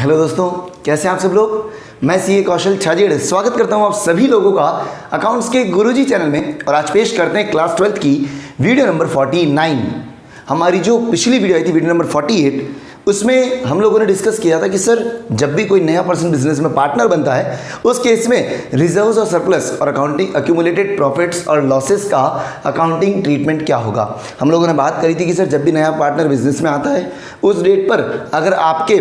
Hello दोस्तों, कैसे हैं आप सब लोग। मैं सीए कौशल छाजेड़ स्वागत करता हूं आप सभी लोगों का अकाउंट्स के गुरुजी चैनल में। और आज पेश करते हैं क्लास 12th की वीडियो नंबर 49। हमारी जो पिछली वीडियो आई थी वीडियो नंबर 48, उसमें हम लोगों ने डिस्कस किया था कि सर जब भी कोई नया पर्सन बिजनेस में पार्टनर बनता है उस केस में रिजर्व्स और सरप्लस और अकाउंटिंग एक्यूमुलेटेड प्रॉफिट्स और लॉसेस का अकाउंटिंग ट्रीटमेंट क्या होगा। हम लोगों ने बात करी थी कि सर जब भी नया पार्टनर बिजनेस में आता है उस डेट पर अगर आपके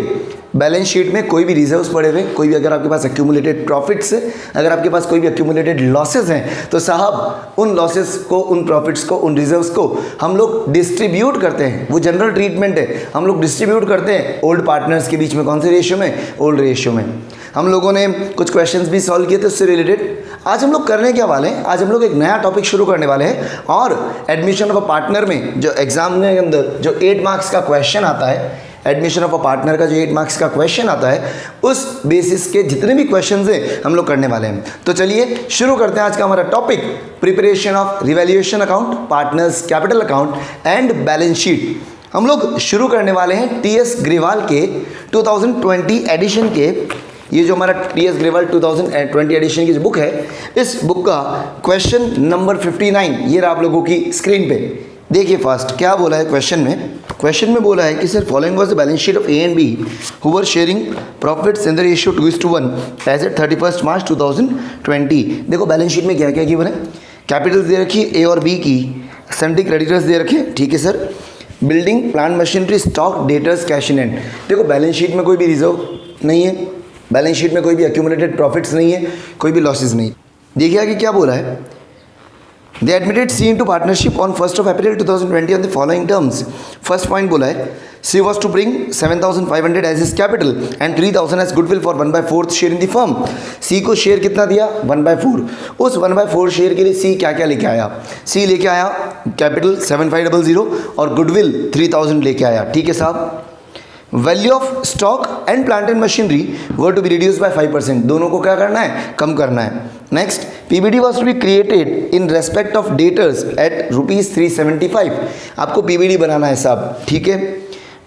बैलेंस शीट में कोई भी रिजर्व्स पड़े हुए, कोई भी अगर आपके पास एक्यूमुलेटेड प्रॉफिट्स है, अगर आपके पास कोई भी एक्यूमुलेटेड लॉसेस हैं, तो साहब उन लॉसेस को, उन प्रॉफिट्स को, उन रिजर्व्स को हम लोग डिस्ट्रीब्यूट करते हैं। वो जनरल ट्रीटमेंट है, हम लोग डिस्ट्रीब्यूट करते हैं ओल्ड पार्टनर्स के बीच में। कौन से रेशियो में? ओल्ड रेशियो में। हम लोगों ने कुछ क्वेश्चंस भी सॉल्व किए थे उससे रिलेटेड। आज हम लोग करने क्या वाले हैं, आज हम लोग एक नया टॉपिक शुरू करने वाले हैं। और एडमिशन ऑफ अ पार्टनर में जो एग्जाम के अंदर जो 8 मार्क्स का क्वेश्चन आता है, एडमिशन ऑफ अ पार्टनर का जो 8 मार्क्स का क्वेश्चन आता है, उस बेसिस के जितने भी क्वेश्चंस हैं हम लोग करने वाले हैं। तो चलिए शुरू करते हैं आज का हमारा topic, preparation of revaluation account, partners capital account and balance sheet. हम लोग शुरू करने वाले हैं टीएस ग्रेवाल के 2020 एडिशन के। ये जो हमारा टीएस ग्रेवाल 2020 एडिशन की जो बुक है, इस बुक का क्वेश्चन नंबर 59 ये रहा आप लोगों की स्क्रीन पे। देखिए फास्ट क्या बोला है क्वेश्चन में। क्वेश्चन में बोला है कि sir following was the balance sheet of A and B who were sharing profits in the ratio 2:1 as at 31 March 2020। देखो बैलेंस शीट में क्या क्या गिवन है। कैपिटल्स दे रखी है ए और बी की, सन्ड्री क्रेडिटर्स दे रखे हैं, ठीक है sir. Building, plant machinery, stock, debtors, cash in hand. देखो बैलेंस शीट में कोई भी रिजर्व नहीं है, बैलेंस शीट में कोई भी एक्यूमुलेटेड प्रॉफिट्स नहीं है, कोई भी लॉसेज नहीं। देखिए आगे क्या बोला है। They admitted C into partnership on 1st of April 2020 on the following terms. First point बोला है C was to bring 7,500 as his capital and 3,000 as goodwill for 1/4 share in the firm. C को share कितना दिया? 1/4। उस 1/4 share के लिए C क्या क्या लेके आया? C लेके आया कैपिटल 7,500 और गुडविल 3,000 लेके आया, ठीक है साहब। Value of stock and plant and machinery were to be reduce by 5%। दोनों को क्या करना है? कम करना है। Next, PBD was to be created in respect of debtors at ₹375। आपको पीबीडी बनाना है साहब, ठीक है।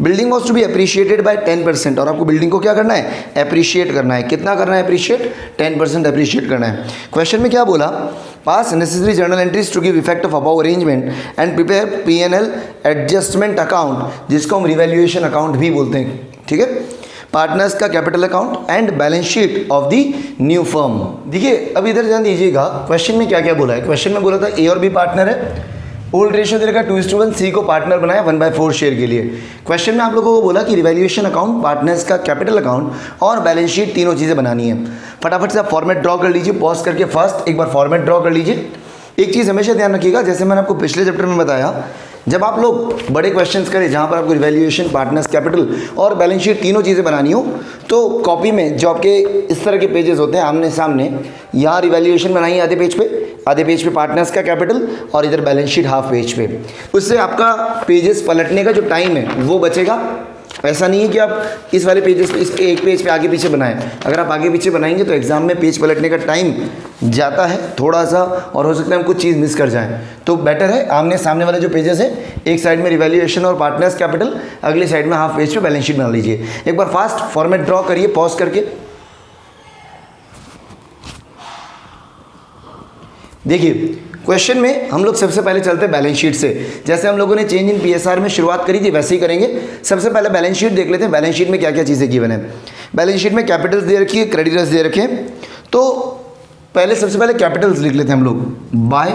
Building was to be appreciated by 10% और आपको बिल्डिंग को क्या करना है? अप्रिशिएट करना है। कितना करना है अप्रिशिएट? 10% अप्रिशिएट करना है। क्वेश्चन में क्या बोला? Pass necessary journal entries to give effect of above arrangement and prepare PNL adjustment account, जिसको हम रिवैल्यूएशन अकाउंट भी बोलते हैं, ठीक है। पार्टनर्स का capital account and balance sheet of the new firm. देखिए अब इधर ध्यान दीजिएगा, क्वेश्चन में क्या क्या बोला है। क्वेश्चन में बोला था ए और बी पार्टनर है, ओल्ड रेशियो दे रखा 2:1, सी को पार्टनर बनाया 1/4 शेयर के लिए। क्वेश्चन में आप लोगों को बोला कि रिवैल्यूएशन अकाउंट, पार्टनर्स का कैपिटल अकाउंट और बैलेंस शीट तीनों चीज़ें बनानी है। फटाफट से आप फॉर्मेट ड्रॉ कर लीजिए, पॉज करके फर्स्ट एक बार फॉर्मेट ड्रॉ कर लीजिए। एक चीज़ हमेशा ध्यान रखिएगा, जैसे मैंने आपको पिछले चैप्टर में बताया, जब आप लोग बड़े क्वेश्चंस करें जहाँ पर आपको रिवैल्यूएशन, पार्टनर्स कैपिटल और बैलेंस शीट तीनों चीज़ें बनानी हो, तो कॉपी में जो आपके इस तरह के पेजेस होते हैं आमने सामने, यहाँ रिवैल्यूएशन बनाइए आधे पेज पे पार्टनर्स का कैपिटल और इधर बैलेंस शीट हाफ पेज पे। उससे आपका पेजेस पलटने का जो टाइम है वो बचेगा। ऐसा नहीं है कि आप इस वाले पेजेस पे, इस एक पेज पे आगे पीछे बनाएं। अगर आप आगे पीछे बनाएंगे तो एग्जाम में पेज पलटने का टाइम जाता है थोड़ा सा, और हो सकता है हम कुछ चीज़ मिस कर जाएं। तो बेटर है आमने सामने वाले जो पेजेस है, एक साइड में रिवैल्यूएशन और पार्टनर्स कैपिटल, अगली साइड में हाफ पेज पे बैलेंस शीट बना लीजिए। एक बार फास्ट फॉर्मेट ड्रॉ करिए पॉज करके। देखिए क्वेश्चन में हम लोग सबसे पहले चलते हैं बैलेंस शीट से। जैसे हम लोगों ने चेंज इन पीएसआर में शुरुआत करी थी वैसे ही करेंगे। सबसे पहले बैलेंस शीट देख लेते हैं, बैलेंस शीट में क्या क्या चीज़ें गिवन है। बैलेंस शीट में कैपिटल्स दे रखी है, क्रेडिटर्स दे रखे हैं। तो पहले सबसे पहले कैपिटल्स लिख लेते हैं हम लोग। बाय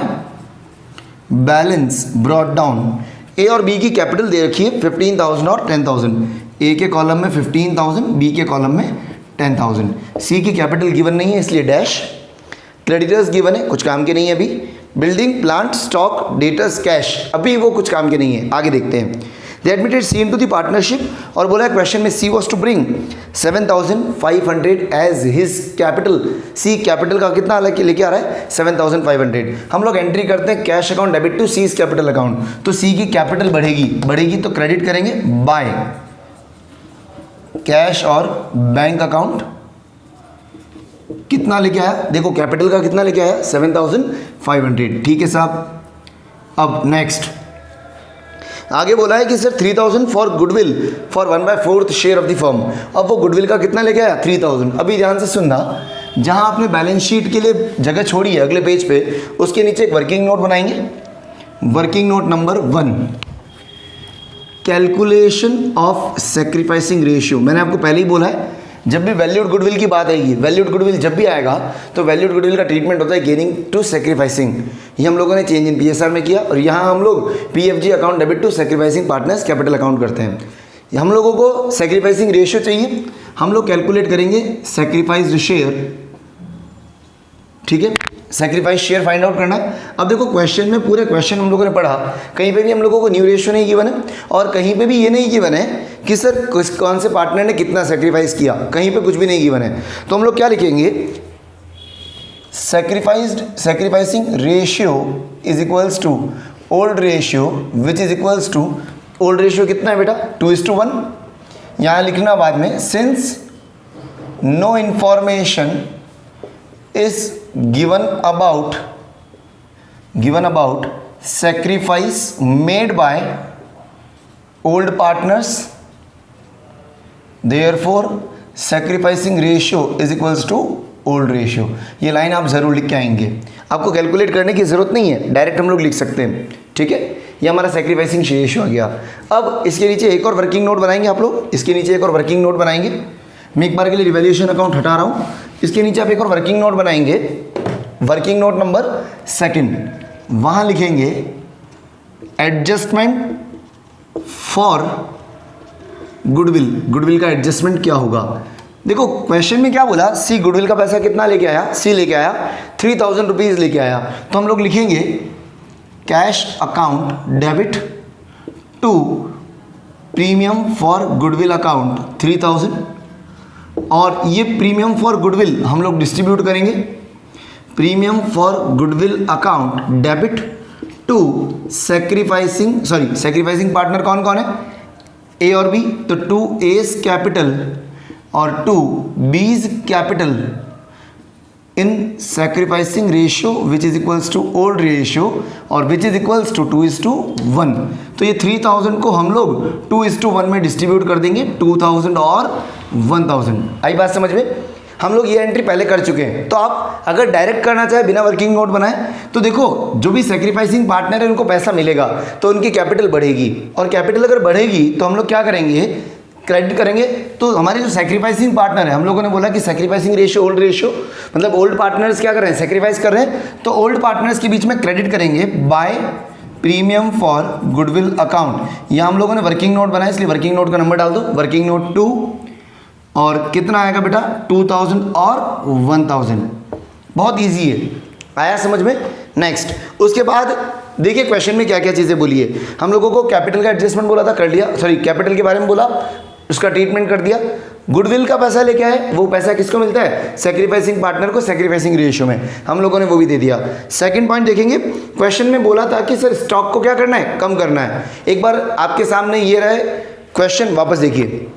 बैलेंस ब्रॉट डाउन, ए और बी की कैपिटल दे रखी है 15,000 और 10,000। ए के कॉलम में 15,000, बी के कॉलम में 10,000। सी की कैपिटल गिवन नहीं है इसलिए डैश। क्रेडिटर्स गिवन है, कुछ काम के नहीं है अभी। Building, plant, stock, debtors, cash, अभी वो कुछ काम के नहीं है, आगे देखते हैं। They admitted C into the partnership और बोला है क्वेश्चन में C was to bring 7,500 as his capital. C capital का कितना अलग लेके आ रहा है? 7,500। हम लोग एंट्री करते हैं cash account debit to C capital account. तो सी की कैपिटल बढ़ेगी तो क्रेडिट करेंगे बाय कैश और बैंक अकाउंट। कितना लेके आया? देखो कैपिटल का कितना लेके आया? 7,500, ठीक है साहब। अब नेक्स्ट आगे बोला है कि sir 3000 for goodwill for 1/4 share of the firm. अब वो गुडविल का कितना लेके आया 3000। अभी ध्यान से सुनना, जहां आपने बैलेंस शीट के लिए जगह छोड़ी है अगले पेज पे, उसके नीचे एक वर्किंग नोट बनाएंगे। Working note number 1, calculation of sacrificing ratio. मैंने आपको पहले ही बोला है, जब भी वैल्यूड गुडविल की बात आएगी, वैल्यूड गुडविल जब भी आएगा तो वैल्यूड गुडविल का ट्रीटमेंट होता है गेनिंग टू सेक्रीफाइसिंग। ये हम लोगों ने चेंज इन पीएसआर में किया, और यहाँ हम लोग PFG account debit to sacrificing partners capital account करते हैं। हम लोगों को सेक्रीफाइसिंग रेशियो चाहिए, हम लोग कैलकुलेट करेंगे सेक्रीफाइस्ड शेयर, ठीक है, सेक्रीफाइस शेयर फाइंड आउट करना है। अब देखो क्वेश्चन में, पूरे क्वेश्चन हम लोगों ने पढ़ा, कहीं पे भी हम लोगों को न्यू रेशियो नहीं गिवन है, और कहीं पे भी ये नहीं गिवन है कि सर कौन से पार्टनर ने कितना सेक्रीफाइस किया, कहीं पे कुछ भी नहीं गिवन है। तो हम लोग क्या लिखेंगे, sacrificing ratio is equals to old ratio which is equals to, old ratio कितना है बेटा 2:1। यहाँ लिखना बाद में, since no information is given about sacrifice made by old partners, therefore sacrificing ratio is equals to old ratio। ये line आप ज़रूर लिख के आएंगे, आपको कैलकुलेट करने की ज़रूरत नहीं है, डायरेक्ट हम लोग लिख सकते हैं, ठीक है। ये हमारा सेक्रीफाइसिंग रेशियो आ गया। अब इसके नीचे एक और वर्किंग नोट बनाएंगे आप लोग, इसके नीचे एक और वर्किंग नोट बनाएंगे। मैं एक बार के लिए रिवैल्यूएशन अकाउंट हटा रहा हूँ, इसके नीचे आप एक और वर्किंग नोट बनाएंगे, वर्किंग नोट नंबर 2। वहाँ लिखेंगे एडजस्टमेंट फॉर गुडविल। गुडविल का एडजस्टमेंट क्या होगा, देखो क्वेश्चन में क्या बोला, सी गुडविल का पैसा कितना लेके आया, सी लेके आया 3000 रुपीज़ लेके आया। तो हम लोग लिखेंगे cash account debit to premium for goodwill account 3000, और ये प्रीमियम फॉर गुडविल हम लोग डिस्ट्रीब्यूट करेंगे, premium for goodwill account debit to sacrificing partner कौन कौन है, ए और बी, तो 2 A's कैपिटल और 2 B's capital in sacrificing ratio which is equals to old ratio, और विच इज इक्वल्स टू 2:1। तो ये 3000 को हम लोग 2:1 में डिस्ट्रीब्यूट कर देंगे, 2000 और 1000। आई बात समझ में, हम लोग ये एंट्री पहले कर चुके हैं। तो आप अगर डायरेक्ट करना चाहे बिना वर्किंग नोट बनाए, तो देखो जो भी सेक्रीफाइसिंग पार्टनर है उनको पैसा मिलेगा तो उनकी कैपिटल बढ़ेगी, और कैपिटल अगर बढ़ेगी तो हम लोग क्या करेंगे, क्रेडिट करेंगे। तो हमारे जो सेक्रीफाइसिंग पार्टनर है, हम लोगों ने बोला कि सेक्रीफाइसिंग रेशियो ओल्ड रेशियो, मतलब ओल्ड पार्टनर्स क्या कर रहे हैं, सेक्रीफाइस कर रहे हैं, तो ओल्ड पार्टनर्स के बीच में क्रेडिट करेंगे by premium for goodwill account. यहाँ हम लोगों ने वर्किंग नोट बनाया, इसलिए वर्किंग नोट का नंबर डाल दो, वर्किंग नोट 2, और कितना आएगा बेटा 2000 और 1000। बहुत इजी है, आया समझ में। नेक्स्ट, उसके बाद देखिए क्वेश्चन में क्या क्या चीज़ें बोली है। हम लोगों को कैपिटल का एडजस्टमेंट बोला था, कर लिया, सॉरी कैपिटल के बारे में बोला, उसका ट्रीटमेंट कर दिया। गुडविल का पैसा लेके आए, वो पैसा किसको मिलता है, सेक्रीफाइसिंग पार्टनर को, सेक्रीफाइसिंग रेशियो में, हम लोगों ने वो भी दे दिया। सेकंड पॉइंट देखेंगे, क्वेश्चन में बोला था कि सर स्टॉक को क्या करना है, कम करना है। एक बार आपके सामने ये रहे क्वेश्चन, वापस देखिए,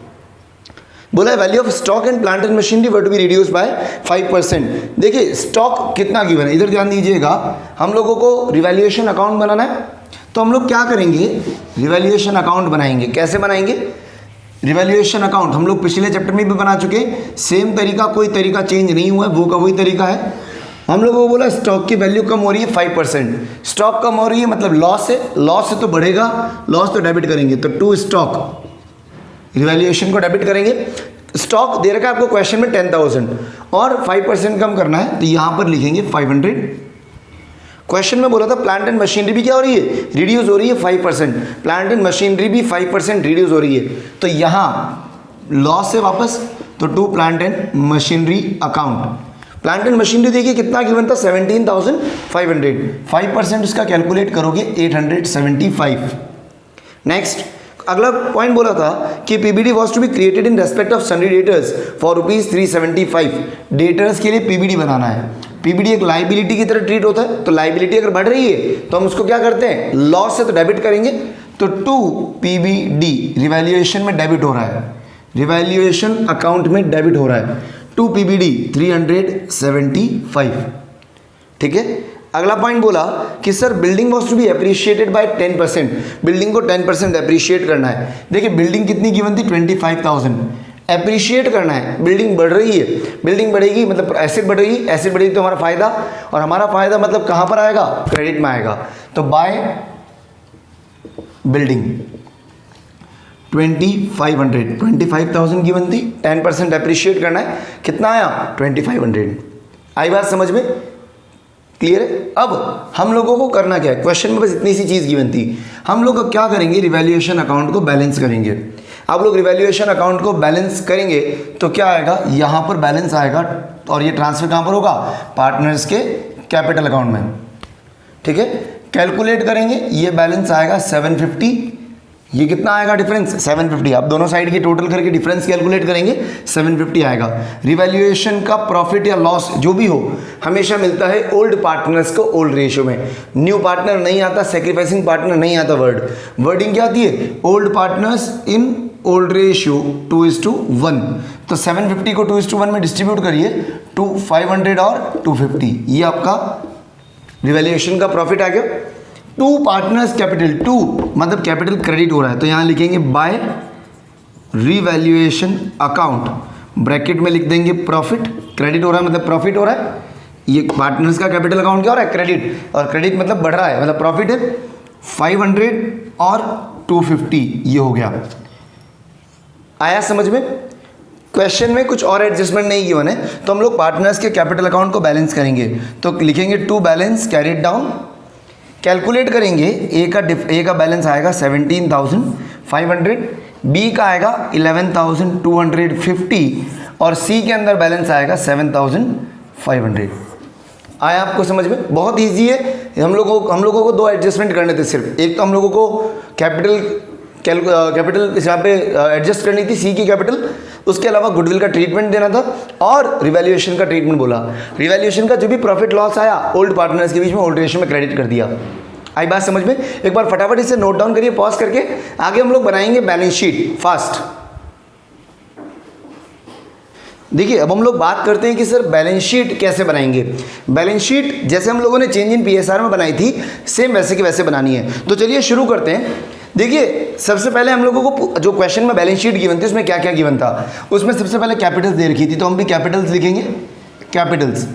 बोला है value of stock and plant and machinery were to be reduce by 5%। देखिए स्टॉक कितना गिवन है, इधर ध्यान दीजिएगा। हम लोगों को रिवैल्यूएशन अकाउंट बनाना है, तो हम लोग क्या करेंगे, रिवैल्यूएशन अकाउंट बनाएंगे। कैसे बनाएंगे रिवैल्यूएशन अकाउंट, हम लोग पिछले चैप्टर में भी बना चुके, सेम तरीका, कोई तरीका चेंज नहीं हुआ है, वो का वही तरीका है। हम लोगों को बोला स्टॉक की वैल्यू कम हो रही है 5%, स्टॉक कम हो रही है मतलब लॉस है, लॉस से तो बढ़ेगा, लॉस तो डेबिट करेंगे, तो टू स्टॉक रिवैल्यूएशन को डेबिट करेंगे। स्टॉक दे रखा है आपको क्वेश्चन में 10,000 और 5% कम करना है, तो यहाँ पर लिखेंगे 500। क्वेश्चन में बोला था प्लांट एंड मशीनरी भी क्या हो रही है, रिड्यूस हो रही है 5%, प्लांट एंड मशीनरी भी 5% रिड्यूस हो रही है, तो यहाँ लॉस है वापस, तो to plant and machinery account. Plant and machinery देखिए कितना गिवन था 17,500, 5% उसका कैलकुलेट करोगे 875। नेक्स्ट अगला पॉइंट बोला था कि PBD was to be created in respect of sundry debtors for ₹375। डेटर्स के लिए पीबीडी बनाना है। पीबीडी एक लाइबिलिटी की तरह ट्रीट होता है, तो लाइबिलिटी अगर बढ़ रही है तो हम उसको क्या करते हैं, लॉस से तो डेबिट करेंगे, तो टू पीबीडी रिवैल्यूएशन में डेबिट हो रहा है, रिवैल्यूएशन अकाउंट में डेबिट हो रहा है, टू पीबीडी 375। ठीक है, अगला पॉइंट बोला कि sir building was to be appreciated by 10%, building को 10% अप्रिशिएट करना है। देखिए बिल्डिंग कितनी गिवन थी 25,000, अप्रिशिएट करना है, बिल्डिंग बढ़ रही है, बिल्डिंग बढ़ेगी मतलब एसेट बढ़ेगी, एसेट बढ़ेगी तो हमारा फायदा, और हमारा फायदा मतलब कहाँ पर आएगा, क्रेडिट में आएगा। तो बाय बिल्डिंग 25,000 गिवन थी, 10% अप्रिशिएट करना है, कितना आया 2500। आई बात समझ में, क्लियर है। अब हम लोगों को करना क्या है, क्वेश्चन में बस इतनी सी चीज़ गिवन थी, हम लोग अब क्या करेंगे, रिवैल्यूएशन अकाउंट को बैलेंस करेंगे। आप लोग रिवैल्यूएशन अकाउंट को बैलेंस करेंगे तो क्या आएगा, यहाँ पर बैलेंस आएगा, और ये ट्रांसफर कहाँ पर होगा, पार्टनर्स के कैपिटल अकाउंट में, ठीक है। कैलकुलेट करेंगे, ये बैलेंस आएगा 750, ये कितना आएगा डिफरेंस 750, आप दोनों साइड की टोटल करके डिफरेंस कैलकुलेट करेंगे 750 आएगा। रिवैल्यूएशन का प्रॉफिट या लॉस जो भी हो हमेशा मिलता है ओल्ड पार्टनर्स को ओल्ड रेशियो में, न्यू पार्टनर नहीं आता, सेक्रीफाइसिंग पार्टनर नहीं आता, वर्डिंग क्या आती है, old partners in old ratio 2:1। तो 750 को 2:1 में डिस्ट्रीब्यूट करिए, 500 और 250, ये आपका रिवैल्यूएशन का प्रॉफिट आ गया। टू पार्टनर्स कैपिटल, टू मतलब कैपिटल क्रेडिट हो रहा है, तो यहाँ लिखेंगे बाय रिवैल्यूएशन अकाउंट, ब्रैकेट में लिख देंगे प्रॉफिट, क्रेडिट हो रहा है मतलब प्रॉफिट हो रहा है, ये पार्टनर्स का कैपिटल अकाउंट क्या हो रहा है, क्रेडिट, और क्रेडिट मतलब बढ़ रहा है मतलब प्रॉफिट है। 500 और 250 ये हो गया, आया समझ में। क्वेश्चन में कुछ और एडजस्टमेंट नहीं गिवन है, तो हम लोग पार्टनर्स के कैपिटल अकाउंट को बैलेंस करेंगे, तो लिखेंगे to balance carried down, calculate करेंगे, ए का बैलेंस आएगा 17,500, बी का आएगा 11,250 और सी के अंदर बैलेंस आएगा 7,500। आया आपको समझ में, बहुत इजी है। हम लोगों को दो एडजस्टमेंट करने थे सिर्फ, एक तो हम लोगों को कैपिटल यहाँ पे एडजस्ट करनी थी, सी की कैपिटल, उसके अलावा गुडविल का ट्रीटमेंट देना था, और रिवैल्यूएशन का ट्रीटमेंट बोला। रिवैल्यूएशन का जो भी प्रॉफिट लॉस आया ओल्ड पार्टनर्स के बीच में ओल्ड रेशियो में क्रेडिट कर दिया। आई बात समझ में, एक बार फटाफट इसे नोट डाउन करिए पॉज करके, आगे हम लोग बनाएंगे बैलेंस शीट फास्ट। देखिए अब हम लोग बात करते हैं कि सर बैलेंस शीट कैसे बनाएंगे। बैलेंस शीट जैसे हम लोगों ने चेंज इन पीएसआर में बनाई थी, सेम वैसे की वैसे बनानी है। तो चलिए शुरू करते हैं। देखिए सबसे पहले हम लोगों को जो क्वेश्चन में बैलेंस शीट गिवन थी उसमें क्या क्या गिवन था, उसमें सबसे पहले कैपिटल्स दे रखी थी, तो हम भी कैपिटल्स लिखेंगे। कैपिटल्स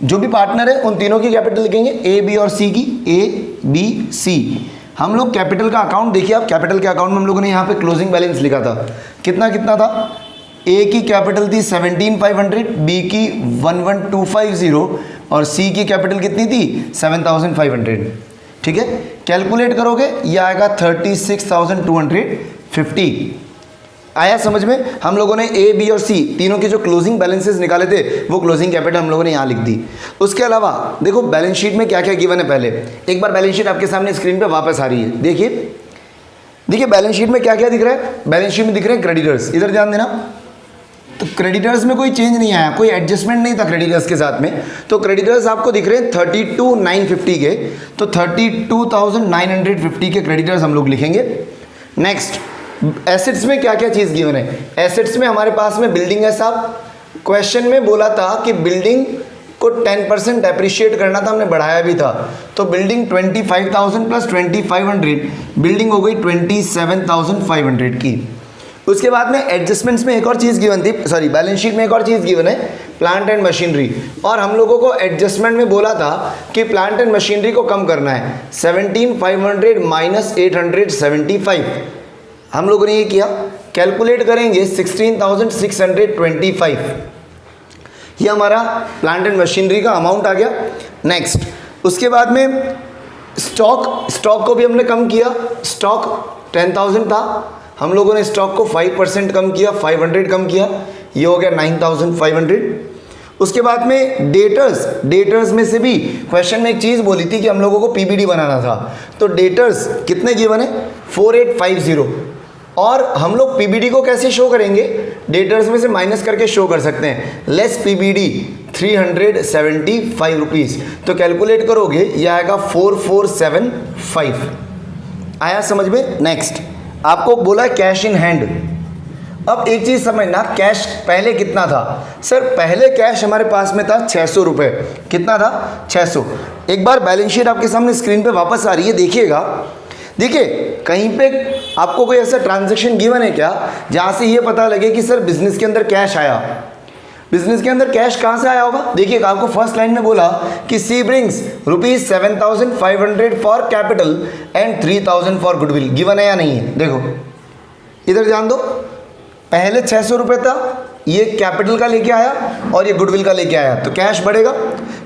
जो भी पार्टनर है उन तीनों की कैपिटल लिखेंगे, ए बी और सी की, ए बी सी। हम लोग कैपिटल का अकाउंट देखिए, आप कैपिटल के अकाउंट में हम लोगों ने यहाँ पे क्लोजिंग बैलेंस लिखा था, कितना कितना था, ए की कैपिटल थी 17,500, बी की 11,250 और सी की कैपिटल कितनी थी 7,500। ठीक है, कैलकुलेट करोगे ये आएगा 36,250। आया समझ में। हम लोगों ने ए बी और सी तीनों के जो क्लोजिंग बैलेंसेस निकाले थे वो क्लोजिंग कैपिटल हम लोगों ने यहाँ लिख दी। उसके अलावा देखो बैलेंस शीट में क्या क्या गिवन है, पहले एक बार बैलेंस शीट आपके सामने स्क्रीन पे वापस आ रही है। देखिए बैलेंस शीट में क्या क्या दिख रहा है, बैलेंस शीट में दिख रहे हैं क्रेडिटर्स, इधर ध्यान देना। तो क्रेडिटर्स में कोई चेंज नहीं आया, कोई एडजस्टमेंट नहीं था क्रेडिटर्स के साथ में। तो क्रेडिटर्स आपको दिख रहे हैं 32,950 के, तो 32,950 के क्रेडिटर्स हम लोग लिखेंगे। नेक्स्ट एसेट्स में क्या क्या चीज़ गिवन है। एसेट्स में हमारे पास में बिल्डिंग है साहब, क्वेश्चन में बोला था कि बिल्डिंग को 10% अप्रिशिएट करना था, हमने बढ़ाया भी था। तो बिल्डिंग 25,000 प्लस 2,500, बिल्डिंग हो गई 27,500 की। उसके बाद में एडजस्टमेंट्स में एक और चीज़ गिवन थी, सॉरी बैलेंस शीट में एक और चीज़ गिवन है, प्लांट एंड मशीनरी। और हम लोगों को एडजस्टमेंट में बोला था कि प्लांट एंड मशीनरी को कम करना है, 17,500 माइनस 875। हम लोगों ने ये किया, कैलकुलेट करेंगे 16,625। ये हमारा प्लांट एंड मशीनरी का अमाउंट आ गया। नेक्स्ट उसके बाद में स्टॉक को भी हमने कम किया। स्टॉक 10,000 था, हम लोगों ने स्टॉक को 5% कम किया, 500 कम किया, ये हो गया 9,500। उसके बाद में डेटर्स में से भी क्वेश्चन में एक चीज़ बोली थी कि हम लोगों को पीबीडी बनाना था। तो डेटर्स कितने गिवन है 4850। और हम लोग पीबीडी को कैसे शो करेंगे, डेटर्स में से माइनस करके शो कर सकते हैं। Less PBD 375 rupees. तो कैलकुलेट करोगे ये आएगा 4475। आया समझ में। नेक्स्ट आपको बोला कैश इन हैंड, अब एक चीज़ समझना, कैश पहले कितना था सर? पहले कैश हमारे पास में था 600 रुपये। कितना था? 600। एक बार बैलेंस शीट आपके सामने स्क्रीन पे वापस आ रही है, देखिएगा। देखिए कहीं पे आपको कोई ऐसा ट्रांजैक्शन गिवन है क्या जहाँ से ये पता लगे कि सर बिजनेस के अंदर कैश आया? बिजनेस के अंदर कैश कहाँ से आया होगा? देखिएगा, आपको फर्स्ट लाइन में बोला कि C brings ₹7,500 for capital and 3,000 for goodwill. Given है या नहीं है? देखो इधर ध्यान दो, पहले 600 रुपये था, ये कैपिटल का लेके आया और ये गुडविल का लेके आया, तो कैश बढ़ेगा।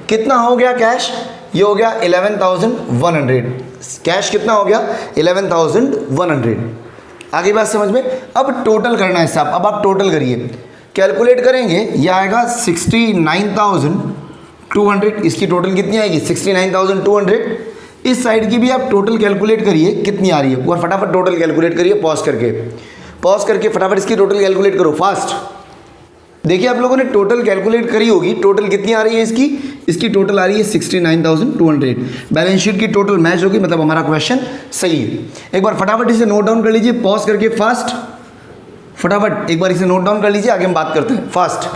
कितना हो गया कैश? ये हो गया 11,100। कैश कितना हो गया? 11,100। आगे बात समझ में? अब टोटल करना है साहब। अब आप टोटल करिए, कैलकुलेट करेंगे, ये आएगा 69,200। इसकी टोटल कितनी आएगी? 69,200। इस साइड की भी आप टोटल कैलकुलेट करिए कितनी आ रही है, और फटाफट टोटल कैलकुलेट करिए पॉज करके फटाफट इसकी टोटल कैलकुलेट करो फास्ट। देखिए आप लोगों ने टोटल कैलकुलेट करी होगी, टोटल कितनी आ रही है इसकी टोटल आ रही है 69,200। बैलेंस शीट की टोटल मैच होगी, मतलब हमारा क्वेश्चन सही है। एक बार फटाफट इसे नोट डाउन कर लीजिए, पॉज करके फास्ट, फटाफट एक बार इसे नोट डाउन कर लीजिए, आगे हम बात करते हैं फास्ट।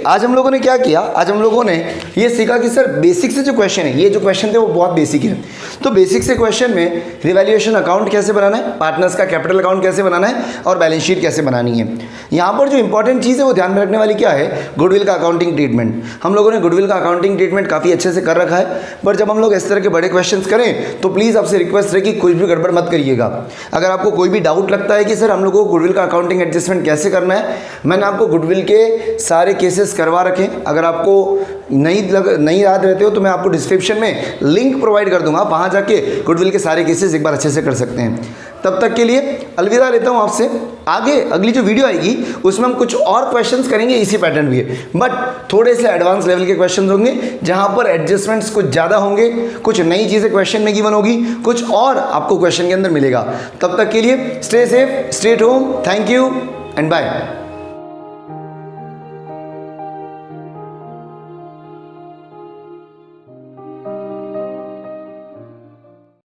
आज हम लोगों ने क्या किया? आज हम लोगों ने ये सीखा कि सर बेसिक से जो क्वेश्चन है, ये जो क्वेश्चन थे वो बहुत बेसिक है, तो बेसिक से क्वेश्चन में रिवैल्यूएशन अकाउंट कैसे बनाना है, पार्टनर्स का कैपिटल अकाउंट कैसे बनाना है, और बैलेंस शीट कैसे बनानी है। यहाँ पर जो इंपॉर्टेंट चीज़ है वो ध्यान में रखने वाली क्या है? गुडविल का अकाउंटिंग ट्रीटमेंट। हम लोगों ने गुडविल का अकाउंटिंग ट्रीटमेंट काफ़ी अच्छे से कर रखा है, पर जब हम लोग इस तरह के बड़े क्वेश्चन करें तो प्लीज़ आपसे रिक्वेस्ट है कि कुछ भी गड़बड़ मत करिएगा। अगर आपको कोई भी डाउट लगता है कि सर हम लोगों को गुडविल का अकाउंटिंग एडजस्टमेंट कैसे करना है, मैंने आपको गुडविल के सारे केसेस करवा रखे। अगर आपको नहीं याद रहते हो तो मैं आपको डिस्क्रिप्शन में लिंक प्रोवाइड कर दूंगा, वहाँ जाके गुडविल के सारे केसेस एक बार अच्छे से कर सकते हैं। तब तक के लिए अलविदा लेता हूँ आपसे। आगे अगली जो वीडियो आएगी उसमें हम कुछ और क्वेश्चंस करेंगे इसी पैटर्न में, बट थोड़े से एडवांस लेवल के क्वेश्चंस होंगे जहाँ पर एडजस्टमेंट्स कुछ ज़्यादा होंगे, कुछ नई चीज़ें क्वेश्चन में गिवन होगी, कुछ और आपको क्वेश्चन के अंदर मिलेगा। तब तक के लिए stay safe, stay at home, thank you and bye.